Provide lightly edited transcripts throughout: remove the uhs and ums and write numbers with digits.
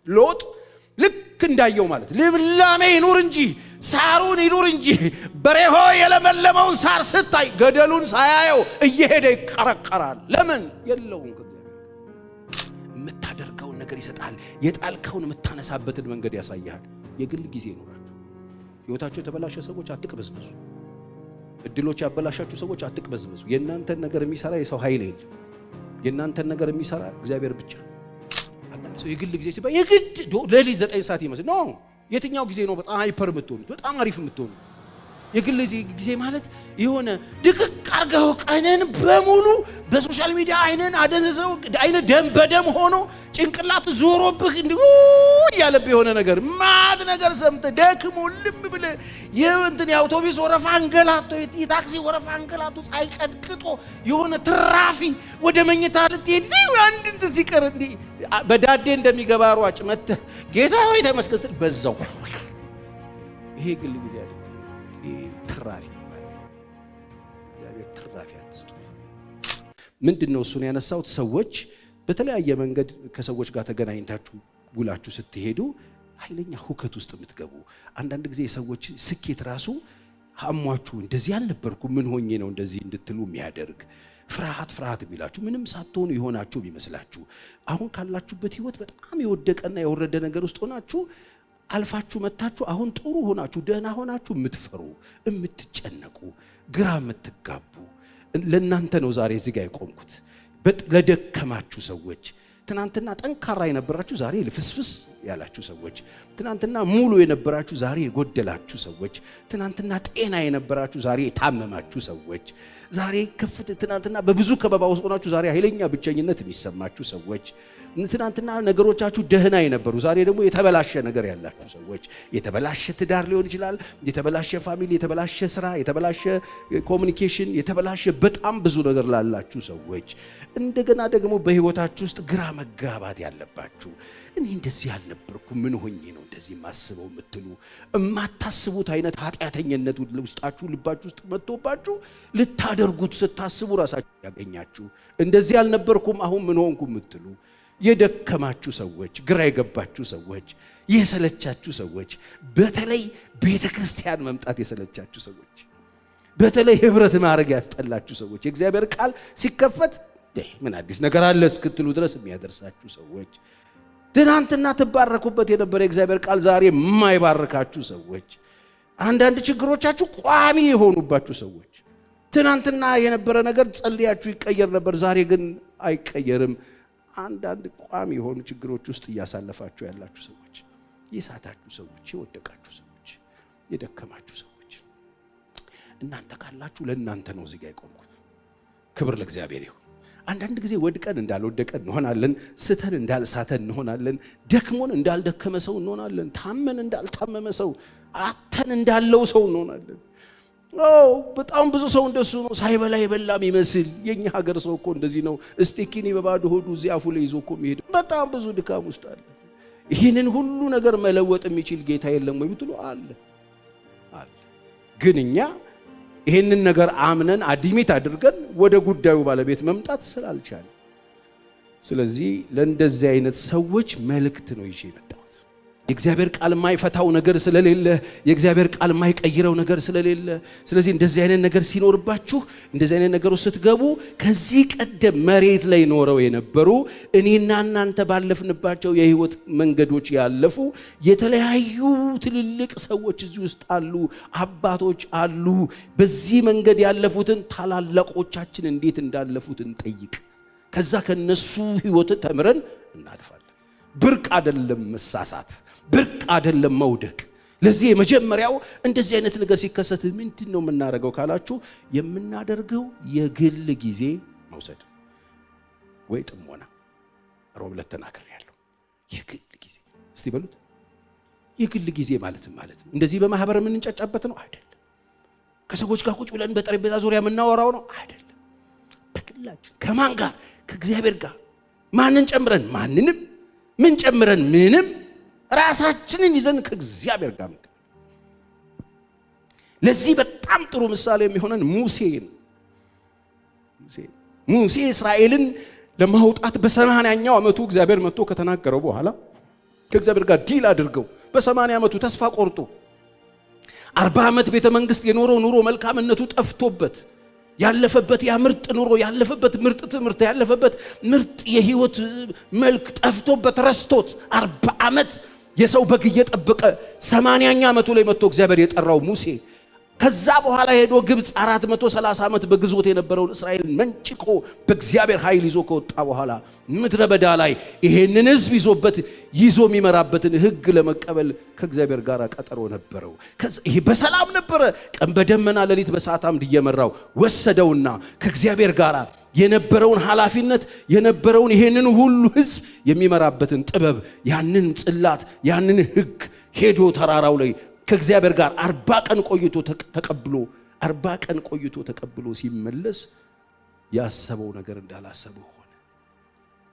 ሎጥ ልክ እንዳየው ማለት ልምላሜ ይኑር እንጂ ሳሩን ይኑር እንጂ በሬሆ የለመለመውን ሳር ስታይ ገደሉን ሳያየው እየሄደ ይቀረቀራል። ለምን የለውም? የምታደርገውን ነገር ይሰጣል። የጣልከውን የምታነሳበትን መንገድ ያሳያል። የግል ጊዜ ይኖራችሁ። ህይወታችሁ የተበላሸ ሰዎች አትቅበዝበዙ። እድሎች ያበላሻችሁ ሰዎች አትቅበዝበዙ። የእናንተን ነገር የሚሰራ የሰው ኃይል የለም። የእናንተን ነገር የሚሰራ እግዚአብሔር ብቻ። አንዳንድ ሰው የግል ጊዜ ሲባል የግድ ሌሊት 9 ሰዓት ይመስል ነው። የትኛው ጊዜ ነው በጣም ሃይፐር የምትሆኑት? በጣም አሪፍ የምትሆኑት? የግል ጊዜ ማለት የሆነ ድቅቅ አርገው ቀንን በሙሉ በሶሻል ሚዲያ አይነን አደንዘው አይነ ደም በደም ሆኖ ጭንቅላት ዞሮብህ እንዲሁ ያለብ የሆነ ነገር ማት ነገር ሰምተ ደክሞ ልም ብለ የእንትን የአውቶቡስ ወረፋ አንገላቶ የታክሲ ወረፋ አንገላቶ ሳይቀጥቅጦ የሆነ ትራፊ ወደ መኝታ ልትሄድ አንድ እንት ሲቀር እንዲ በዳዴ እንደሚገባ ሯጭ መተ ጌታ ሆይ ተመስገን በዛው። ይሄ ግል ጊዜ አይደል? ትራፊ እግዚአብሔር ትራፊ አትስጡ። ምንድነው እሱን ያነሳውት? ሰዎች በተለያየ መንገድ ከሰዎች ጋር ተገናኝታችሁ ውላችሁ ስትሄዱ ኃይለኛ ሁከት ውስጥ የምትገቡ አንዳንድ ጊዜ የሰዎች ስኬት ራሱ አሟችሁ እንደዚህ አልነበርኩም ምን ሆኜ ነው እንደዚህ እንድትሉ የሚያደርግ ፍርሃት የሚላችሁ ምንም ሳትሆኑ ይሆናችሁ ቢመስላችሁ አሁን ካላችሁበት ህይወት በጣም የወደቀና የወረደ ነገር ውስጥ ሆናችሁ አልፋችሁ መታችሁ አሁን ጥሩ ሆናችሁ ደህና ሆናችሁ የምትፈሩ የምትጨነቁ ግራ የምትጋቡ ለእናንተ ነው ዛሬ እዚህ ጋር የቆምኩት። ለደከማችሁ ሰዎች፣ ትናንትና ጠንካራ የነበራችሁ ዛሬ ልፍስፍስ ያላችሁ ሰዎች፣ ትናንትና ሙሉ የነበራችሁ ዛሬ የጎደላችሁ ሰዎች፣ ትናንትና ጤና የነበራችሁ ዛሬ የታመማችሁ ሰዎች፣ ዛሬ ትናንትና በብዙ ከበባ ውስጥ ሆናችሁ ዛሬ ኃይለኛ ብቸኝነት የሚሰማችሁ ሰዎች፣ ትናንትና ነገሮቻችሁ ደህና የነበሩ ዛሬ ደግሞ የተበላሸ ነገር ያላችሁ ሰዎች፣ የተበላሸ ትዳር ሊሆን ይችላል፣ የተበላሸ ፋሚሊ፣ የተበላሸ ስራ፣ የተበላሸ ኮሙኒኬሽን፣ የተበላሸ በጣም ብዙ ነገር ላላችሁ ሰዎች፣ እንደገና ደግሞ በህይወታችሁ ውስጥ ግራ መጋባት ያለባችሁ እኔ እንደዚህ ያልነበርኩ ምን ሆኜ ነው እንደዚህ ማስበው የምትሉ እማታስቡት አይነት ኃጢአተኝነት ውስጣችሁ ልባችሁ ውስጥ መጥቶባችሁ ልታደርጉት ስታስቡ ራሳችሁ ያገኛችሁ እንደዚህ ያልነበርኩም አሁን ምን ሆንኩ የምትሉ የደከማችሁ ሰዎች፣ ግራ የገባችሁ ሰዎች፣ የሰለቻችሁ ሰዎች፣ በተለይ ቤተክርስቲያን መምጣት የሰለቻችሁ ሰዎች፣ በተለይ ህብረት ማድረግ ያስጠላችሁ ሰዎች፣ የእግዚአብሔር ቃል ሲከፈት ምን አዲስ ነገር አለ እስክትሉ ድረስ የሚያደርሳችሁ ሰዎች፣ ትናንትና ትባረኩበት የነበረ የእግዚአብሔር ቃል ዛሬ የማይባርካችሁ ሰዎች፣ አንዳንድ ችግሮቻችሁ ቋሚ የሆኑባችሁ ሰዎች፣ ትናንትና የነበረ ነገር ጸልያችሁ ይቀየር ነበር ዛሬ ግን አይቀየርም። አንዳንድ ቋሚ የሆኑ ችግሮች ውስጥ እያሳለፋችሁ ያላችሁ ሰዎች፣ የሳታችሁ ሰዎች፣ የወደቃችሁ ሰዎች፣ የደከማችሁ ሰዎች እናንተ ካላችሁ ለእናንተ ነው እዚህ ጋር የቆምኩት። ክብር ለእግዚአብሔር ይሁን። አንዳንድ ጊዜ ወድቀን እንዳልወደቀን እንሆናለን፣ ስተን እንዳልሳተን እንሆናለን፣ ደክሞን እንዳልደከመ ሰው እንሆናለን፣ ታመን እንዳልታመመ ሰው፣ አተን እንዳለው ሰው እንሆናለን። በጣም ብዙ ሰው እንደሱ ነው፣ ሳይበላ የበላም ይመስል። የኛ ሀገር ሰው እኮ እንደዚህ ነው። እስቲኪኒ በባዶ ሆዱ እዚህ አፉ ላይ ይዞ እኮ የሚሄድ በጣም ብዙ ድካም ውስጥ አለ። ይህንን ሁሉ ነገር መለወጥ የሚችል ጌታ የለም ወይ ብትሉ አለ። ግን እኛ ይህንን ነገር አምነን አድሚት አድርገን ወደ ጉዳዩ ባለቤት መምጣት ስላልቻለ፣ ስለዚህ ለእንደዚህ አይነት ሰዎች መልእክት ነው ይዤ የመጣሁት። የእግዚአብሔር ቃል የማይፈታው ነገር ስለሌለ፣ የእግዚአብሔር ቃል የማይቀይረው ነገር ስለሌለ፣ ስለዚህ እንደዚህ አይነት ነገር ሲኖርባችሁ፣ እንደዚህ አይነት ነገሮች ስትገቡ ከዚህ ቀደም መሬት ላይ ኖረው የነበሩ እኔና እናንተ ባለፍንባቸው የህይወት መንገዶች ያለፉ የተለያዩ ትልልቅ ሰዎች እዚህ ውስጥ አሉ፣ አባቶች አሉ። በዚህ መንገድ ያለፉትን ታላላቆቻችን እንዴት እንዳለፉት እንጠይቅ። ከዛ ከነሱ ህይወት ተምረን እናልፋለን። ብርቅ አይደለም መሳሳት፣ ብርቅ አይደለም መውደቅ። ለዚህ የመጀመሪያው እንደዚህ አይነት ነገር ሲከሰት ምንድነው የምናደርገው ካላችሁ፣ የምናደርገው የግል ጊዜ መውሰድ ወይ ጥሞና። ሮብ ዕለት ተናግሬያለሁ። የግል ጊዜ እስቲ በሉት። የግል ጊዜ ማለት እንደዚህ በማህበር የምንጨጫበት ነው አይደለም። ከሰዎች ጋር ቁጭ ብለን በጠረጴዛ ዙሪያ የምናወራው ነው አይደለም። በግላችን ከማን ጋር? ከእግዚአብሔር ጋር። ማንን ጨምረን? ማንንም። ምን ጨምረን? ምንም። ራሳችንን ይዘን ከእግዚአብሔር ጋር። ለዚህ በጣም ጥሩ ምሳሌ የሚሆነን ሙሴ ነው። ሙሴ እስራኤልን ለማውጣት በ80ኛው ዓመቱ እግዚአብሔር መጥቶ ከተናገረው በኋላ ከእግዚአብሔር ጋር ዲል አድርገው በ80 ዓመቱ ተስፋ ቆርጦ 40 ዓመት ቤተ መንግስት የኖረው ኑሮ መልካምነቱ ጠፍቶበት ያለፈበት ያ ምርጥ ኑሮ ያለፈበት ምርጥ ትምህርት ያለፈበት ምርጥ የህይወት መልክ ጠፍቶበት ረስቶት 40 ዓመት የሰው በግ እየጠበቀ 80ኛ ዓመቱ ላይ መጥቶ እግዚአብሔር የጠራው ሙሴ ከዛ በኋላ ሄዶ ግብጽ 430 ዓመት በግዞት የነበረውን እስራኤል መንጭቆ በእግዚአብሔር ኃይል ይዞ ከወጣ በኋላ ምድረ በዳ ላይ ይሄንን ህዝብ ይዞ የሚመራበትን ህግ ለመቀበል ከእግዚአብሔር ጋር ቀጠሮ ነበረው። ይሄ በሰላም ነበረ። ቀን በደመና ሌሊት በእሳት አምድ እየመራው ወሰደውና ከእግዚአብሔር ጋር የነበረውን ኃላፊነት የነበረውን ይሄንን ሁሉ ህዝብ የሚመራበትን ጥበብ ያንን ጽላት ያንን ህግ ሄዶ ተራራው ላይ ከእግዚአብሔር ጋር 40 ቀን ቆይቶ ተቀብሎ ሲመለስ ያሰበው ነገር እንዳላሰበው ሆነ።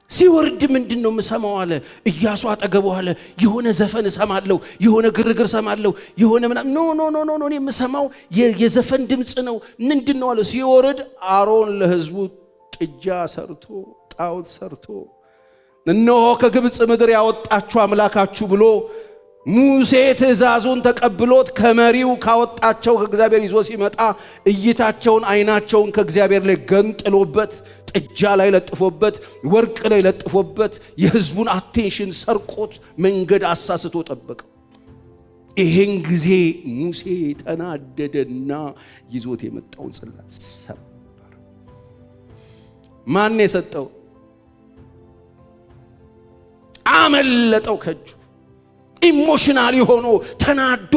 ሲወርድ ምንድነው የምሰማው አለ። ኢያሱ አጠገቡ አለ። የሆነ ዘፈን እሰማለሁ፣ የሆነ ግርግር እሰማለሁ፣ የሆነ ምናምን ኖ እኔ የምሰማው የዘፈን ድምጽ ነው። ምንድነው አለ። ሲወርድ አሮን ለህዝቡ ጥጃ ሰርቶ ጣዖት ሰርቶ እነሆ ከግብጽ ምድር ያወጣችሁ አምላካችሁ ብሎ ሙሴ ትእዛዙን ተቀብሎት ከመሪው ካወጣቸው ከእግዚአብሔር ይዞ ሲመጣ እይታቸውን አይናቸውን ከእግዚአብሔር ላይ ገንጥሎበት ጥጃ ላይ ለጥፎበት ወርቅ ላይ ለጥፎበት የህዝቡን አቴንሽን ሰርቆት መንገድ አሳስቶ ጠበቀው። ይሄን ጊዜ ሙሴ ተናደደና ይዞት የመጣውን ጽላት ሰበረ። ማን የሰጠው? አመለጠው ከእጁ። ኢሞሽናል ሆኖ ተናዶ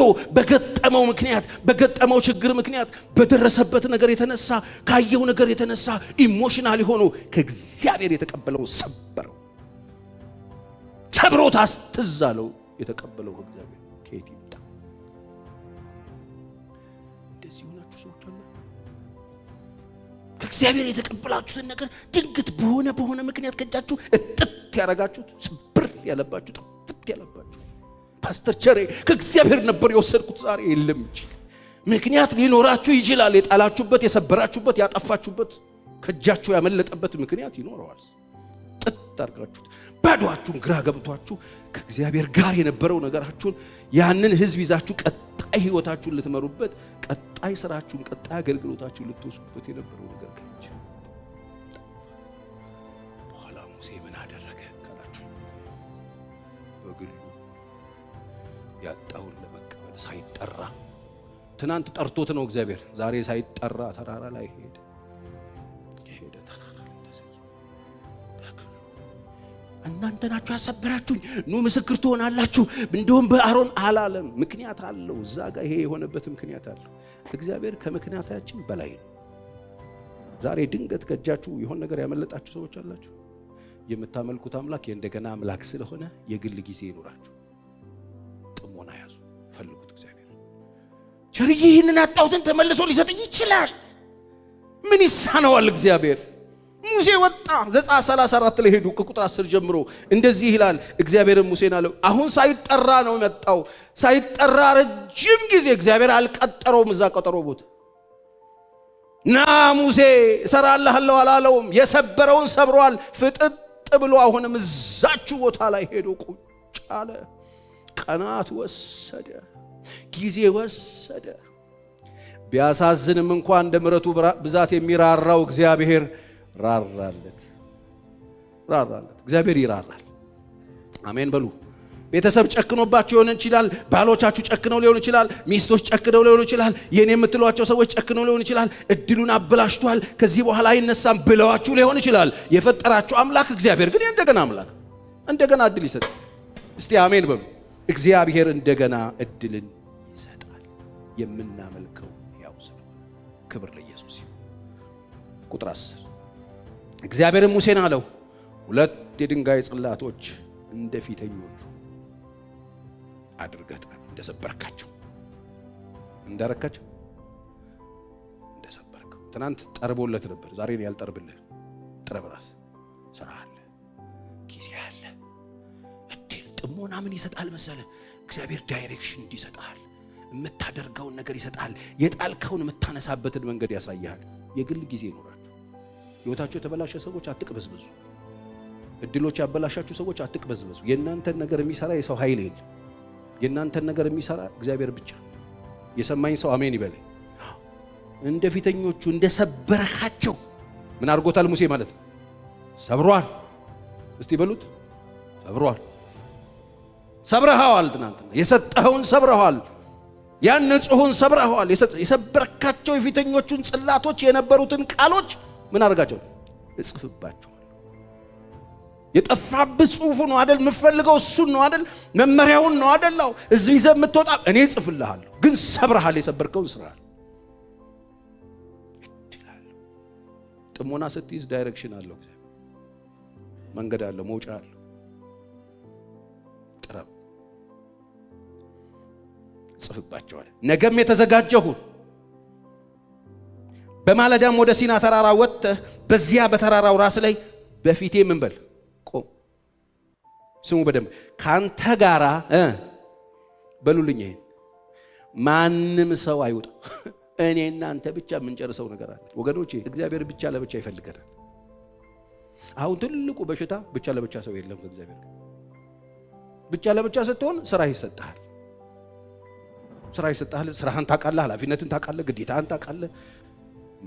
በገጠመው ችግር ምክንያት በደረሰበት ነገር የተነሳ ካየው ነገር የተነሳ ኢሞሽናል ሆኖ ከእግዚአብሔር የተቀበለው ሰበረው። ሰብሮት አስተዛለው የተቀበለው ከእግዚአብሔር ከሄድ ይምጣ። እንደዚህ ሆናችሁ ሰዎች አለ ከእግዚአብሔር የተቀበላችሁትን ነገር ድንገት በሆነ ምክንያት ከእጃችሁ እጥት ያረጋችሁት ስብር ያለባችሁ ጥፍት ያለባችሁ ፓስተር ቸሬ ከእግዚአብሔር ነበር የወሰድኩት ዛሬ የለም ይችላል። ምክንያት ሊኖራችሁ ይችላል። የጣላችሁበት የሰበራችሁበት ያጠፋችሁበት ከእጃችሁ ያመለጠበት ምክንያት ይኖረዋል። ጥጥ አርጋችሁት ባዶአችሁን ግራ ገብቷችሁ ከእግዚአብሔር ጋር የነበረው ነገራችሁን ያንን ህዝብ ይዛችሁ ቀጣይ ህይወታችሁን ልትመሩበት ቀጣይ ስራችሁን ቀጣይ አገልግሎታችሁን ልትወስዱበት የነበረው ነገር ከእጅ በኋላ ሙሴ ምን አደረገ ካላችሁ በግሉ ያጣውን ለመቀበል ሳይጠራ ትናንት ጠርቶት ነው እግዚአብሔር። ዛሬ ሳይጠራ ተራራ ላይ ሄደ ተራራ ላይ ተሰየ። እናንተ ናችሁ ያሰበራችሁኝ፣ ኑ ምስክር ትሆናላችሁ። እንደውም በአሮን አላለም። ምክንያት አለው። እዛ ጋር ይሄ የሆነበት ምክንያት አለው። እግዚአብሔር ከምክንያታችን በላይ ነው። ዛሬ ድንገት ከእጃችሁ የሆነ ነገር ያመለጣችሁ ሰዎች አላችሁ። የምታመልኩት አምላክ የእንደገና አምላክ ስለሆነ የግል ጊዜ ይኖራችሁ። ጥሞና ያዙ፣ ፈልጉት። እግዚአብሔር ቸርዬ ይህንን አጣሁትን ተመልሶ ሊሰጥ ይችላል። ምን ይሳነዋል እግዚአብሔር? ሙሴ ወጣ። ዘጸአት 34 ላይ ሄዱ። ከቁጥር 10 ጀምሮ እንደዚህ ይላል። እግዚአብሔር ሙሴን አለው፣ አሁን ሳይጠራ ነው መጣው። ሳይጠራ ረጅም ጊዜ እግዚአብሔር አልቀጠረውም። እዛ ቀጠሮ ቦታ ና ሙሴ እሰራልሃለሁ አላለውም። የሰበረውን ሰብሯል። ፍጥጥ ብሎ አሁንም እዛችሁ ቦታ ላይ ሄዶ ቁጭ አለ። ቀናት ወሰደ፣ ጊዜ ወሰደ። ቢያሳዝንም እንኳን እንደ ምሕረቱ ብዛት የሚራራው እግዚአብሔር ራራለት። እግዚአብሔር ይራራል። አሜን በሉ። ቤተሰብ ጨክኖባችሁ ሊሆን ይችላል። ባሎቻችሁ ጨክነው ሊሆን ይችላል። ሚስቶች ጨክነው ሊሆን ይችላል። የኔ የምትሏቸው ሰዎች ጨክነው ሊሆን ይችላል። እድሉን አበላሽቷል፣ ከዚህ በኋላ አይነሳም ብለዋችሁ ሊሆን ይችላል። የፈጠራችሁ አምላክ እግዚአብሔር ግን እንደገና አምላክ እንደገና እድል ይሰጣል። እስቲ አሜን በሉ። እግዚአብሔር እንደገና እድልን ይሰጣል። የምናመልከው ያው ስለሆነ ክብር ለኢየሱስ ይሁን። ቁጥር 10 እግዚአብሔርም ሙሴን አለው፣ 2 የድንጋይ ጽላቶች እንደፊተኞቹ አድርገህ እንደሰበርካቸው እንደሰበርከው። ትናንት ጠርቦለት ነበር፣ ዛሬ ነው ያልጠርብልህ። ጥረብ ራስ ስራ አለ፣ ጊዜ አለ፣ እድል ጥሞና ምን ይሰጣል መሰለ? እግዚአብሔር ዳይሬክሽን እንዲሰጣል፣ የምታደርገውን ነገር ይሰጣል። የጣልከውን የምታነሳበትን መንገድ ያሳያል። የግል ጊዜ ይኖራችሁ። ህይወታችሁ የተበላሸ ሰዎች አትቅበዝበዙ። እድሎች ያበላሻችሁ ሰዎች አትቅበዝበዙ። የእናንተን ነገር የሚሰራ የሰው ኃይል የለም። የእናንተን ነገር የሚሰራ እግዚአብሔር ብቻ። የሰማኝ ሰው አሜን ይበል። እንደ ፊተኞቹ እንደ ሰበረካቸው ምን አድርጎታል ሙሴ ማለት ነው? ሰብሯል። እስቲ በሉት ሰብሯል። ሰብረሃዋል። ትናንትና የሰጠኸውን ሰብረሃዋል። ያን ንጹሑን ሰብረሃዋል። የሰበረካቸው የፊተኞቹን ጽላቶች የነበሩትን ቃሎች ምን አድርጋቸው? እጽፍባቸው። የጠፋብህ ጽሑፉ ነው አይደል? የምፈልገው እሱን ነው አይደል? መመሪያውን ነው አይደል? እዚህ ይዘህ የምትወጣ እኔ እጽፍልሃለሁ። ግን ሰብረሃል። የሰበርከውን ስራል። ጥሞና ስትይዝ ዳይሬክሽን አለው፣ መንገድ አለው፣ መውጫ አለው። ጥረብ ጽፍባቸዋል። ነገም የተዘጋጀሁን በማለዳም ወደ ሲና ተራራ ወጥተህ በዚያ በተራራው ራስ ላይ በፊቴ ምን በል ቆም። ስሙ በደንብ ካንተ ጋራ በሉልኝ። ይሄን ማንም ሰው አይውጣ። እኔና አንተ ብቻ የምንጨርሰው ነገር አለ ወገኖቼ። እግዚአብሔር ብቻ ለብቻ ይፈልገናል። አሁን ትልቁ በሽታ ብቻ ለብቻ ሰው የለም ከእግዚአብሔር። ብቻ ለብቻ ስትሆን ስራ ይሰጣል። ስራ ይሰጣል። ስራህን ታውቃለህ፣ ኃላፊነትን ታውቃለህ፣ ግዴታህን ታውቃለህ፣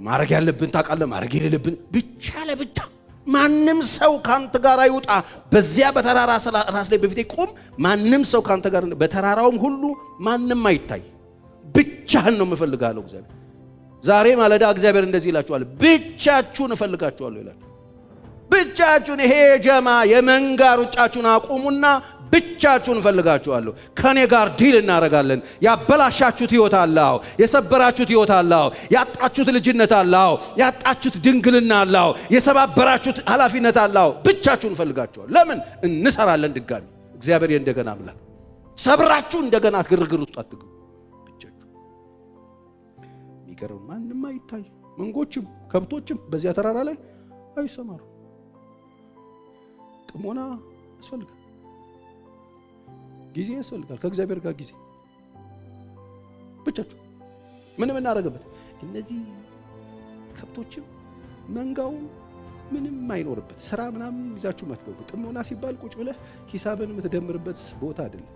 ማድረግ ያለብን ታውቃለህ፣ ማድረግ የሌለብን። ብቻ ለብቻ ማንም ሰው ካንተ ጋር አይውጣ። በዚያ በተራራ ራስ ላይ በፊቴ ቁም። ማንም ሰው ካንተ ጋር በተራራውም ሁሉ ማንም አይታይ። ብቻህን ነው የምፈልጋለሁ እግዚአብሔር። ዛሬ ማለዳ እግዚአብሔር እንደዚህ ይላችኋል፣ ብቻችሁን እፈልጋችኋለሁ ይላል። ብቻችሁን፣ ይሄ ጀማ የመንጋ ሩጫችሁን አቁሙና ብቻችሁን እፈልጋችኋለሁ። ከኔ ጋር ዲል እናደርጋለን። ያበላሻችሁት ህይወት አለው፣ የሰበራችሁት ህይወት አለው፣ ያጣችሁት ልጅነት አለው፣ ያጣችሁት ድንግልና አለው፣ የሰባበራችሁት ኃላፊነት አለው። ብቻችሁን እፈልጋችኋለሁ። ለምን እንሰራለን? ድጋሚ እግዚአብሔር የእንደገና አምላክ። ሰብራችሁ እንደገና ግርግር ውስጥ አትግቡ። የሚገርም ማንም አይታይ። መንጎችም ከብቶችም በዚያ ተራራ ላይ አይሰማሩ። ጥሞና ያስፈልጋል። ጊዜ ያስፈልጋል። ከእግዚአብሔር ጋር ጊዜ ብቻችሁ ምንም እናደርግበት። እነዚህ ከብቶችም መንጋውም ምንም አይኖርበት ስራ ምናምን ይዛችሁ ማትገቡ። ጥሞና ሲባል ቁጭ ብለህ ሂሳብን የምትደምርበት ቦታ አይደለም።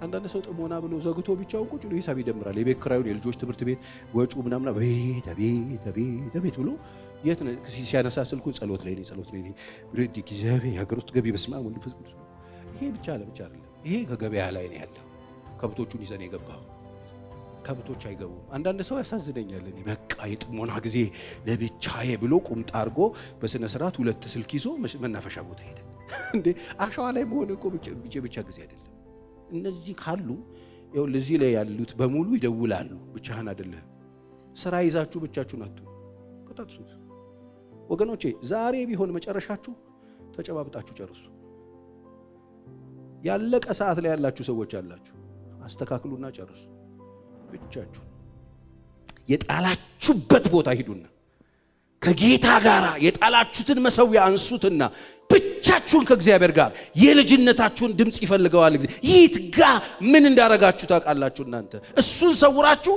አንዳንድ ሰው ጥሞና ብሎ ዘግቶ ብቻውን ቁጭ ብሎ ሂሳብ ይደምራል። የቤት ኪራዩን፣ የልጆች ትምህርት ቤት ወጪ ምናምን ቤት ብሎ የት ነው ሲያነሳ ስልኩን ጸሎት ላይ ነኝ እግዚአብሔር የሀገር ውስጥ ገቢ በስመ አብ ወወልድ ወመንፈስ ቅዱስ። ይሄ ብቻ ለብቻ አይደለም። ይሄ ከገበያ ላይ ነው ያለው። ከብቶቹን ይዘን የገባው ከብቶች አይገቡም። አንዳንድ ሰው ያሳዝነኛል። እኔ በቃ የጥሞና ጊዜ ለብቻዬ ብሎ ቁምጣ አድርጎ በስነ ስርዓት 2 ስልክ ይዞ መናፈሻ ቦታ ሄደ። እንዴ አሸዋ ላይ መሆን እኮ ብቻ ጊዜ አይደለም። እነዚህ ካሉ ያው ለዚህ ላይ ያሉት በሙሉ ይደውላሉ። ብቻህን አይደለም። ስራ ይዛችሁ ብቻችሁን አትሁኑ። ተጣጥሱት ወገኖቼ። ዛሬ ቢሆን መጨረሻችሁ ተጨባብጣችሁ ጨርሱ። ያለቀ ሰዓት ላይ ያላችሁ ሰዎች አላችሁ፣ አስተካክሉና ጨርሱ። ብቻችሁ የጣላችሁበት ቦታ ሂዱና ከጌታ ጋር የጣላችሁትን መሰዊያ አንሱትና ብቻችሁን ከእግዚአብሔር ጋር የልጅነታችሁን ድምጽ ይፈልገዋል። ይትጋ ምን እንዳረጋችሁ ታውቃላችሁ እናንተ። እሱን ሰውራችሁ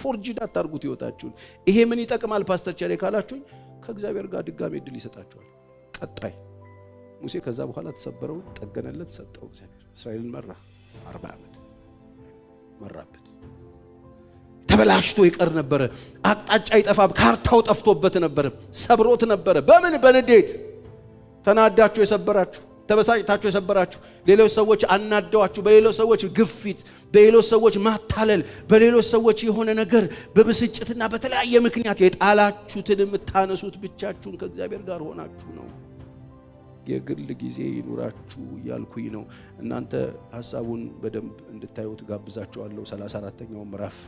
ፎርጂድ አታርጉት ህይወታችሁን። ይሄ ምን ይጠቅማል ፓስተር ቸሬ ካላችሁኝ፣ ከእግዚአብሔር ጋር ድጋሜ እድል ይሰጣችኋል። ቀጣይ ሙሴ ከዛ በኋላ ተሰበረው ጠገነለት፣ ሰጠው። እግዚአብሔር እስራኤልን መራ። 40 ዓመት መራበት። ተበላሽቶ ይቀር ነበር። አቅጣጫ ይጠፋብ፣ ካርታው ጠፍቶበት ነበር። ሰብሮት ነበር። በምን በንዴት ተናዳችሁ የሰበራችሁ፣ ተበሳጭታችሁ የሰበራችሁ፣ ሌሎች ሰዎች አናደዋችሁ፣ በሌሎች ሰዎች ግፊት፣ በሌሎች ሰዎች ማታለል፣ በሌሎች ሰዎች የሆነ ነገር በብስጭትና በተለያየ ምክንያት የጣላችሁትን የምታነሱት ብቻችሁን ከእግዚአብሔር ጋር ሆናችሁ ነው። የግል ጊዜ ይኑራችሁ እያልኩኝ ነው። እናንተ ሐሳቡን በደንብ እንድታዩት ጋብዛችኋለሁ። 34ኛው ምዕራፍ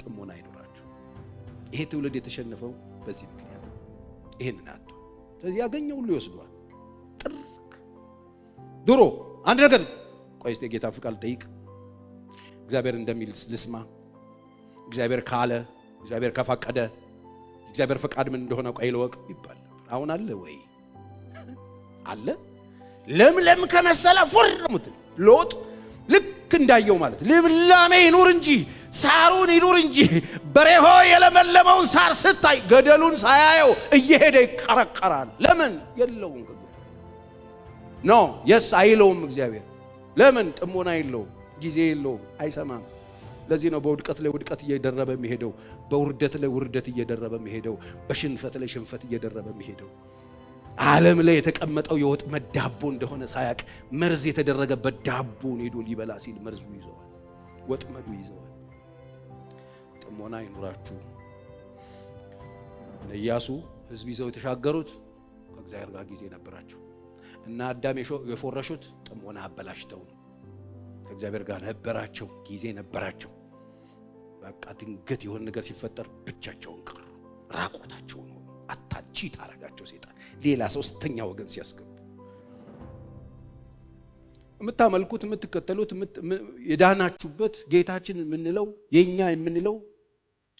ጥሞና ይኑራችሁ። ይሄ ትውልድ የተሸነፈው በዚህ ምክንያት ይሄንን አጥቶ፣ ስለዚህ ያገኘው ሁሉ ይወስዷል። ጥርቅ ድሮ አንድ ነገር ቆይ እስቲ ጌታ ፍቃድ ጠይቅ፣ እግዚአብሔር እንደሚል ልስማ፣ እግዚአብሔር ካለ፣ እግዚአብሔር ከፈቀደ፣ እግዚአብሔር ፍቃድ ምን እንደሆነ ቆይ ልወቅ ይባል። አሁን አለ ወይ? አለ? ለምለም ከመሰለ ፎርሙት ሎጥ ልክ እንዳየው ማለት ልምላሜ ይኑር እንጂ ሳሩን ይኑር እንጂ በሬሆ የለመለመውን ሳር ስታይ ገደሉን ሳያየው እየሄደ ይቀረቀራል። ለምን የለውም ኖ የስ አይለውም እግዚአብሔር። ለምን ጥሞና የለውም፣ ጊዜ የለውም፣ አይሰማም። ለዚህ ነው በውድቀት ላይ ውድቀት እየደረበ የሚሄደው፣ በውርደት ላይ ውርደት እየደረበ የሚሄደው፣ በሽንፈት ላይ ሽንፈት እየደረበ የሚሄደው። ዓለም ላይ የተቀመጠው የወጥመድ ዳቦ እንደሆነ ሳያቅ መርዝ የተደረገበት ዳቦን ሄዶ ሊበላ ሲል መርዙ ይዘዋል፣ ወጥመዱ ይዘዋል። ጥሞና ይኑራችሁ። ኢያሱ ሕዝብ ይዘው የተሻገሩት ከእግዚአብሔር ጋር ጊዜ ነበራቸው እና አዳም የፎረሹት ጥሞና አበላሽተው ነው። ከእግዚአብሔር ጋር ነበራቸው፣ ጊዜ ነበራቸው። በቃ ድንገት የሆነ ነገር ሲፈጠር ብቻቸውን ቀሩ፣ ራቆታቸውን ሆኑ። አታቺ ታረጋቸው ሰይጣን ሌላ ሶስተኛ ወገን ሲያስገቡ። የምታመልኩት የምትከተሉት የዳናችሁበት ጌታችን የምንለው የኛ የምንለው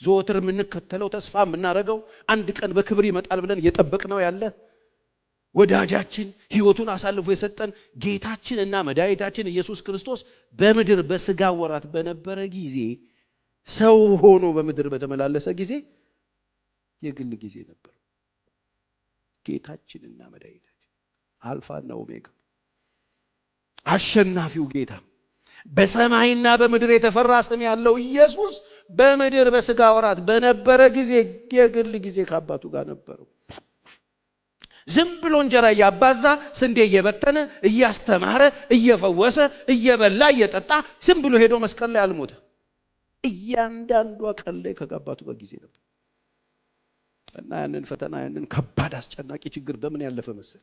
ዘወትር የምንከተለው ተስፋ የምናደርገው አንድ ቀን በክብር ይመጣል ብለን እየጠበቅነው ያለ ወዳጃችን ሕይወቱን አሳልፎ የሰጠን ጌታችን እና መድኃኒታችን ኢየሱስ ክርስቶስ በምድር በስጋ ወራት በነበረ ጊዜ ሰው ሆኖ በምድር በተመላለሰ ጊዜ የግል ጊዜ ነበር። ጌታችንና መድኃኒታችን አልፋና ኦሜጋ አሸናፊው ጌታ በሰማይና በምድር የተፈራ ስም ያለው ኢየሱስ በምድር በስጋ ወራት በነበረ ጊዜ የግል ጊዜ ከአባቱ ጋር ነበረው። ዝም ብሎ እንጀራ እያባዛ ስንዴ እየበተነ እያስተማረ እየፈወሰ እየበላ እየጠጣ ዝም ብሎ ሄዶ መስቀል ላይ አልሞተ። እያንዳንዷ ቀን ላይ ከአባቱ ጋር ጊዜ ነበር እና ያንን ፈተና ያንን ከባድ አስጨናቂ ችግር በምን ያለፈ መሰል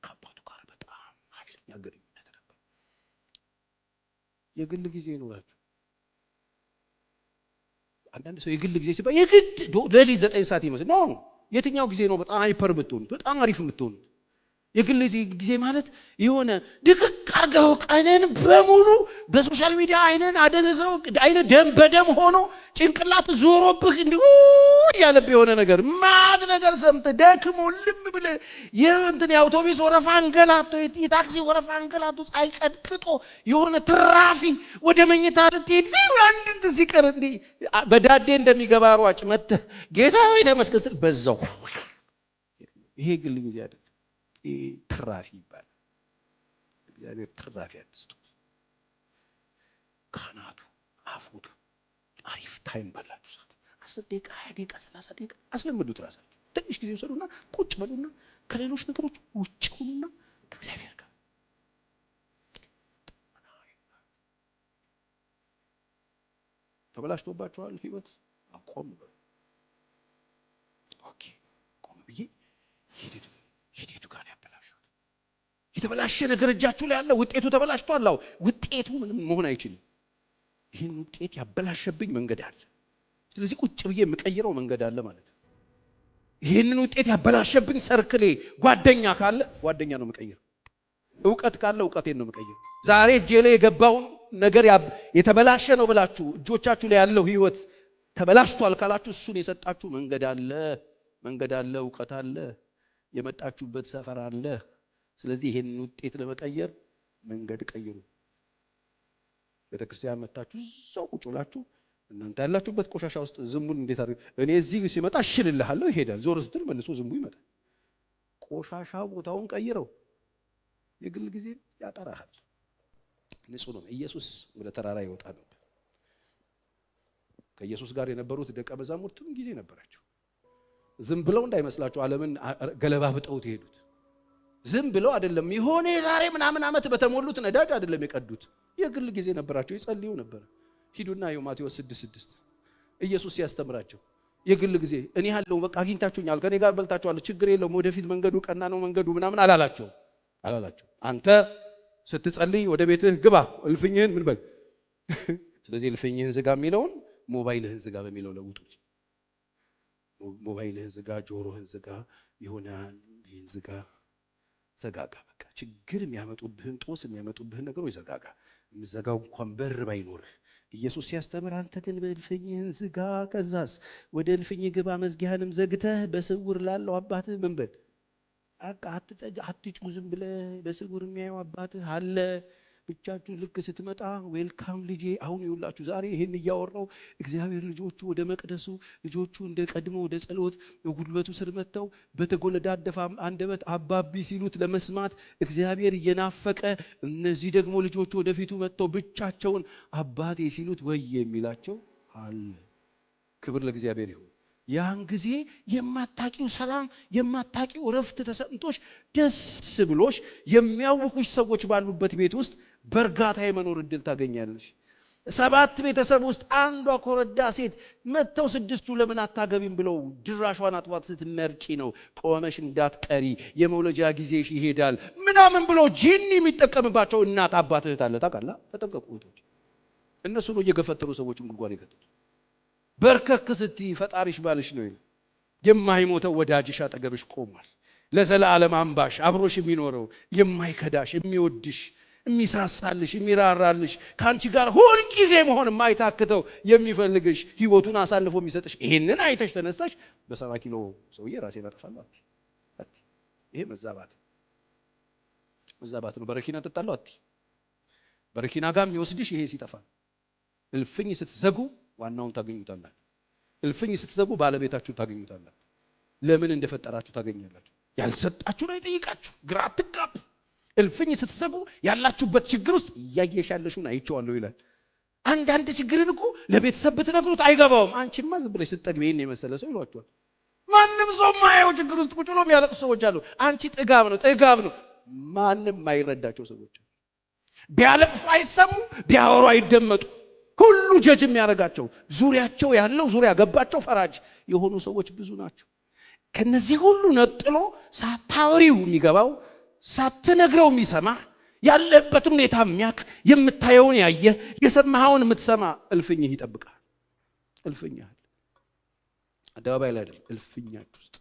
ከአባቱ ጋር በጣም ኃይለኛ ግንኙነት ነበር። የግል ጊዜ ይኖራችሁ። አንዳንድ ሰው የግል ጊዜ ሲባል የግድ ሌሊት 9 ሰዓት ይመስል ነው። የትኛው ጊዜ ነው በጣም ሃይፐር የምትሆኑት በጣም አሪፍ የምትሆኑት? የግል ጊዜ ማለት የሆነ ድቅቅ አርገው ቀንን በሙሉ በሶሻል ሚዲያ አይነን አደዘዘው አይነ ደም በደም ሆኖ ጭንቅላት ዞሮብህ እንዲሁ ያለብህ የሆነ ነገር ማድ ነገር ሰምተህ ደክሞ ልም ብለህ የእንትን የአውቶቡስ ወረፋ አንገላቶ የታክሲ ወረፋ አንገላቶ ሳይቀጥቅጦ የሆነ ትራፊ ወደ መኝታ ልትሄድ አንድ እንትን ሲቀር እንዲ በዳዴ እንደሚገባ ሯጭ መጥተህ ጌታ ሆይ ተመስገን በዛው። ይሄ ግል ጊዜ አይደለም። ትራፊ ይባላል። እግዚአብሔር ትራፊ አትስጡ። ካህናቱ አፉቱ አሪፍ ታይም ባላችሁ ሰዓት 10 ደቂቃ 20 ደቂቃ 30 ደቂቃ አስለምዱት። ራሳችሁ ትንሽ ጊዜ ወሰዱና ቁጭ በሉና ከሌሎች ነገሮች ውጭ ሁኑና ከእግዚአብሔር ጋር ተበላሽቶባችኋል ህይወት አቆም በሉ። ኦኬ ቆም ብዬ ሂደቱ ጋር ያበላሹት የተበላሸ ነገር እጃችሁ ላይ ያለ ውጤቱ ተበላሽቷል። ውጤቱ ምንም መሆን አይችልም። ይህን ውጤት ያበላሸብኝ መንገድ አለ። ስለዚህ ቁጭ ብዬ የምቀይረው መንገድ አለ ማለት ነው። ይህንን ውጤት ያበላሸብኝ ሰርክሌ ጓደኛ ካለ ጓደኛ ነው የምቀይረው። እውቀት ካለ እውቀቴን ነው የምቀይረው። ዛሬ እጄ ላይ የገባውን ነገር የተበላሸ ነው ብላችሁ እጆቻችሁ ላይ ያለው ህይወት ተበላሽቷል ካላችሁ እሱን የሰጣችሁ መንገድ አለ፣ እውቀት አለ፣ የመጣችሁበት ሰፈር አለ። ስለዚህ ይሄንን ውጤት ለመቀየር መንገድ ቀይሩ። ቤተክርስቲያን መጣችሁ እዛው ቁጭ ብላችሁ እናንተ ያላችሁበት ቆሻሻ ውስጥ ዝንቡን እንዴት አድርገ እኔ እዚህ ሲመጣ እሽልልሃለሁ ይሄዳል። ዞር ስትል መልሶ ዝንቡ ይመጣል። ቆሻሻ ቦታውን ቀይረው። የግል ጊዜ ያጠራሃል። ንጹህ ነው። ኢየሱስ ወደ ተራራ ይወጣ ነበር። ከኢየሱስ ጋር የነበሩት ደቀ መዛሙርትም ጊዜ ነበራቸው። ዝም ብለው እንዳይመስላችሁ ዓለምን ገለባብጠውት የሄዱት ዝም ብለው አይደለም። የሆነ የዛሬ ምናምን ዓመት በተሞሉት ነዳጅ አይደለም የቀዱት። የግል ጊዜ ነበራቸው። ይጸልዩ ነበር። ሂዱና ማቴዎስ 6:6 ኢየሱስ ሲያስተምራቸው የግል ጊዜ እኔ ያለው በቃ አግኝታችሁኛል፣ ከኔ ጋር በልታችኋል፣ ችግር የለውም፣ ወደፊት መንገዱ ቀና ነው መንገዱ ምናምን አላላቸው። አንተ ስትጸልይ ወደ ቤትህ ግባ፣ እልፍኝህን ምን በል። ስለዚህ እልፍኝህን ዝጋ የሚለውን ሞባይልህን ዝጋ በሚለው ለውጡት። ሞባይልህን ዝጋ፣ ጆሮህን ዝጋ፣ ይሆናል ይህን ዝጋ፣ ዘጋጋ። በቃ ችግር የሚያመጡብህን ጦስ የሚያመጡብህን ነገሮች ዘጋጋ። የምዘጋው እንኳን በር ባይኖርህ ኢየሱስ ሲያስተምር አንተ ግን በእልፍኝህን ዝጋ፣ ከዛስ ወደ እልፍኝ ግባ፣ መዝጊያህንም ዘግተህ በስውር ላለው አባትህ ምን በል። አትጩህ፣ ዝም ብለህ በስውር የሚያየው አባትህ አለ ብቻችሁ ልክ ስትመጣ ዌልካም ልጄ። አሁን ይውላችሁ ዛሬ ይሄን እያወራው እግዚአብሔር ልጆቹ ወደ መቅደሱ ልጆቹ እንደ ቀድሞ ወደ ጸሎት በጉልበቱ ስር መጥተው በተጎለዳደፈ አንደበት አባቢ ሲሉት ለመስማት እግዚአብሔር እየናፈቀ እነዚህ ደግሞ ልጆቹ ወደፊቱ መጥተው ብቻቸውን አባቴ ሲሉት ወይ የሚላቸው አለ። ክብር ለእግዚአብሔር ይሁን። ያን ጊዜ የማታቂው ሰላም የማታቂው ረፍት ተሰምቶሽ ደስ ብሎሽ የሚያውቁሽ ሰዎች ባሉበት ቤት ውስጥ በርጋታ የመኖር እድል ታገኛለሽ። 7 ቤተሰብ ውስጥ አንዷ ኮረዳ ሴት መተው 6ቱ ለምን አታገቢም ብለው ድራሿን አጥዋት ስትመርጪ ነው ቆመሽ እንዳትቀሪ የመውለጃ ጊዜሽ ይሄዳል ምናምን ብሎ ጂኒ የሚጠቀምባቸው እናት አባት እህት አለ። ታውቃለህ? ተጠንቀቁ እህቶች። እነሱ ነው እየገፈተሩ ሰዎችን ጉድጓድ ይከተሉ። በርከክ ስትይ ፈጣሪሽ ባልሽ ነው። የማይሞተው ወዳጅሽ አጠገብሽ ቆሟል። ለዘላለም አምባሽ አብሮሽ የሚኖረው የማይከዳሽ የሚወድሽ የሚሳሳልሽ የሚራራልሽ ካንቺ ጋር ሁሉ ጊዜ መሆን የማይታክተው የሚፈልግሽ ህይወቱን አሳልፎ የሚሰጥሽ ይሄንን አይተሽ ተነስተሽ በ7 ኪሎ ሰውዬ ራሴን አጠፋለሁ አትይ። ይሄ መዛባት ነው። በረኪና ተጣጣለው አትይ። በረኪና ጋር የሚወስድሽ ይሄ ሲጠፋ። እልፍኝ ስትዘጉ ዋናውን ታገኙታላችሁ። እልፍኝ ስትዘጉ ባለቤታችሁን ታገኙታላችሁ። ለምን እንደፈጠራችሁ ታገኛላችሁ። ያልሰጣችሁ ላይ ጠይቃችሁ ግራ አትጋቡ። እልፍኝ ስትዘጉ ያላችሁበት ችግር ውስጥ እያየሻለሽውን አይቼዋለሁ ይላል። አንዳንድ ችግርን እኮ ለቤተሰብ ብትነግሩት አይገባውም። አንቺማ ዝም ብለሽ ስትጠግቢ ይሄን የመሰለ ሰው ይሏችኋል። ማንም ሰው ማየው ችግር ውስጥ ቁጭ ብሎ የሚያለቅሱ ሰዎች አሉ። አንቺ ጥጋብ ነው። ማንም ማይረዳቸው ሰዎች አሉ። ቢያለቅሱ አይሰሙ፣ ቢያወሩ አይደመጡ። ሁሉ ጀጅ የሚያደርጋቸው ዙሪያቸው ያለው ዙሪያ ገባቸው ፈራጅ የሆኑ ሰዎች ብዙ ናቸው። ከነዚህ ሁሉ ነጥሎ ሳታወሪው የሚገባው ሳትነግረው የሚሰማ ያለበትን ሁኔታ የሚያክ የምታየውን ያየ የሰማኸውን የምትሰማ እልፍኝህ ይጠብቃል። እልፍኝህ አደባባይ ላይ አይደል፣ እልፍኛችሁ ውስጥ